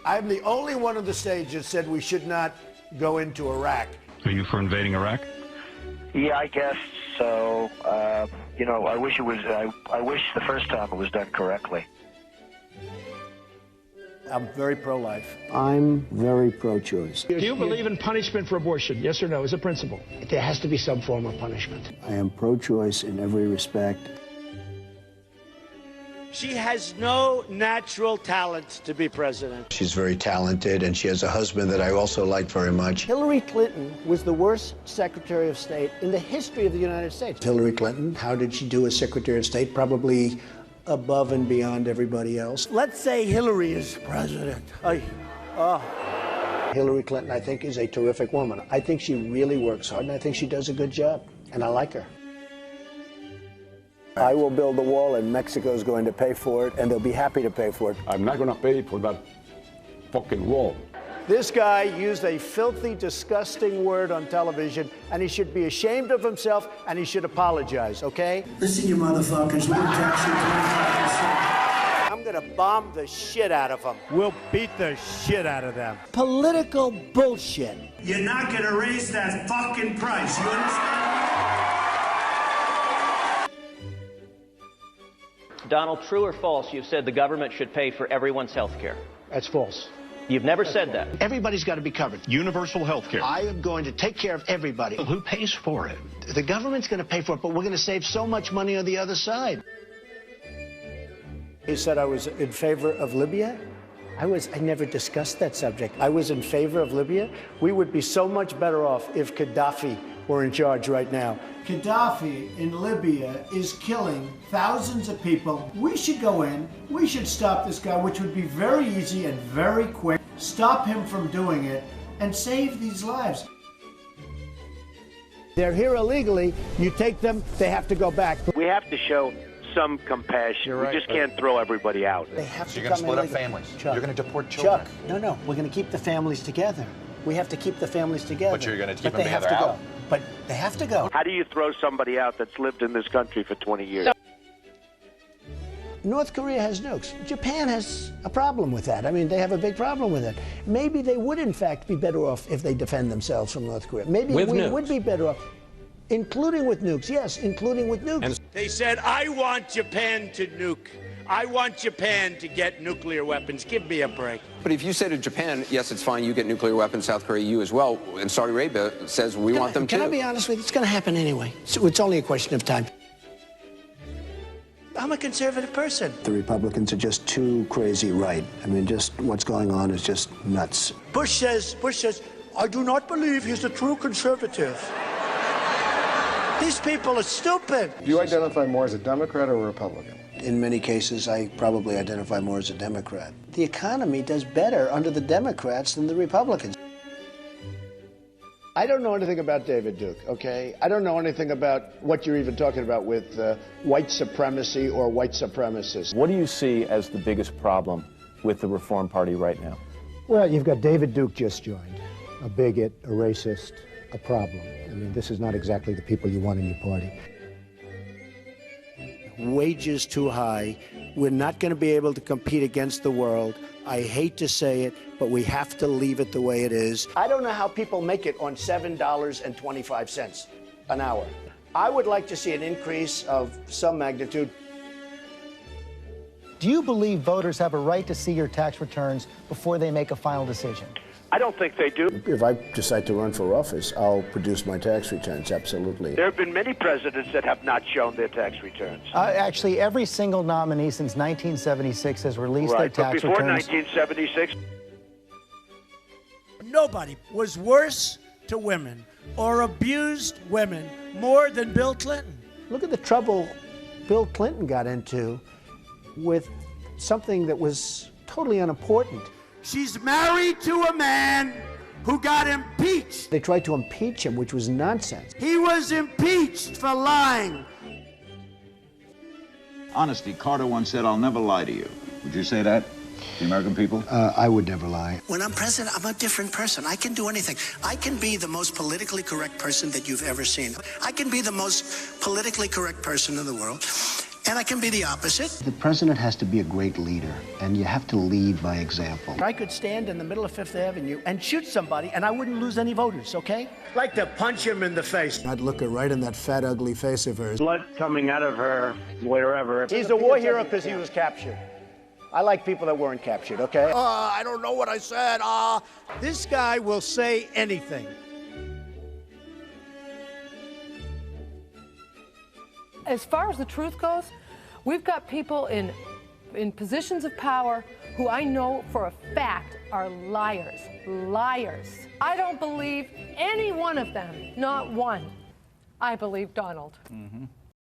I'm the only one on the stage that said we should not go into Iraq. Are you for invading Iraq? Yeah, I guess so. You know, I wish it was. I wish the first time it was done correctly. I'm very pro-life. I'm very pro-choice. Do you believe in punishment for abortion? Yes or no, as a principle? There has to be some form of punishment. I am pro-choice in every respect. She has no natural talent to be president. She's very talented, and she has a husband that I also like very much. Hillary Clinton was the worst Secretary of State in the history of the United States. Hillary Clinton, how did she do as Secretary of State? Probably above and beyond everybody else. Let's say Hillary is president. Hillary Clinton, I think, is a terrific woman. I think she really works hard, and I think she does a good job, and I like her. I will build the wall, and Mexico is going to pay for it, and they'll be happy to pay for it. I'm not going to pay for that fucking wall. This guy used a filthy, disgusting word on television, and he should be ashamed of himself, and he should apologize, okay? Listen, you motherfuckers, we'll tax you 25%. I'm gonna bomb the shit out of them. We'll beat the shit out of them. Political bullshit. You're not gonna raise that fucking price, you understand? Donald, true or false, you've said the government should pay for everyone's health care? That's false. You've never said that. Everybody's got to be covered. Universal health care. I am going to take care of everybody. Who pays for it? The government's going to pay for it, but we're going to save so much money on the other side. He said I was in favor of Libya. I never discussed that subject. I was in favor of Libya. We would be so much better off if Gaddafi were in charge right now. Gaddafi in Libya is killing thousands of people. We should go in. We should stop this guy, which would be very easy and very quick. Stop him from doing it and save these lives. They're here illegally. You take them, they have to go back. We have to show some compassion. Right. We just can't throw everybody out. They have So to you're going to come split up in families. Chuck, You're going to deport children. Chuck, no, we're going to keep the families together. We have to keep the families together. But you're going to keep But them they have together to out. go. But they have to go. How do you throw somebody out that's lived in this country for 20 years? North Korea has nukes. Japan has a problem with that. I mean, they have a big problem with it. Maybe they would, in fact, be better off if they defend themselves from North Korea. Maybe we would be better off, including with nukes. Yes, including with nukes. They said, I want Japan to nuke. I want Japan to get nuclear weapons. Give me a break. But if you say to Japan, yes, it's fine, you get nuclear weapons, South Korea, you as well, and Saudi Arabia says we want them too. Can I be honest with you? It's going to happen anyway. So it's only a question of time. I'm a conservative person. The Republicans are just too crazy right. I mean, just what's going on is just nuts. Bush says, I do not believe he's a true conservative. These people are stupid. Do you identify more as a Democrat or a Republican? In many cases, I probably identify more as a Democrat. The economy does better under the Democrats than the Republicans. I don't know anything about David Duke, okay? I don't know anything about what you're even talking about with white supremacy or white supremacists. What do you see as the biggest problem with the Reform Party right now? Well, you've got David Duke just joined, a bigot, a racist, a problem. I mean, this is not exactly the people you want in your party. Wages too high. We're not going to be able to compete against the world. I hate to say it, but we have to leave it the way it is. I don't know how people make it on $7.25 an hour. I would like to see an increase of some magnitude. Do you believe voters have a right to see your tax returns before they make a final decision? I don't think they do. If I decide to run for office, I'll produce my tax returns, absolutely. There have been many presidents that have not shown their tax returns. Actually, every single nominee since 1976 has released their tax but before returns. 1976... Nobody was worse to women or abused women more than Bill Clinton. Look at the trouble Bill Clinton got into with something that was totally unimportant. She's married to a man who got impeached. They tried to impeach him, which was nonsense. He was impeached for lying. Honesty, Carter once said, I'll never lie to you. Would you say that to the American people? I would never lie. When I'm president, I'm a different person. I can do anything. I can be the most politically correct person that you've ever seen. I can be the most politically correct person in the world. and I can be the opposite. The president has to be a great leader, and you have to lead by example. I could stand in the middle of Fifth Avenue and shoot somebody, and I wouldn't lose any voters, okay? Like to punch him in the face. I'd look her right in that fat, ugly face of hers. Blood coming out of her, wherever. He's a war hero because he was captured. I like people that weren't captured, okay? I don't know what I said. This guy will say anything. As far as the truth goes, we've got people in positions of power who I know for a fact are liars. Liars. I don't believe any one of them, not one. I believe Donald.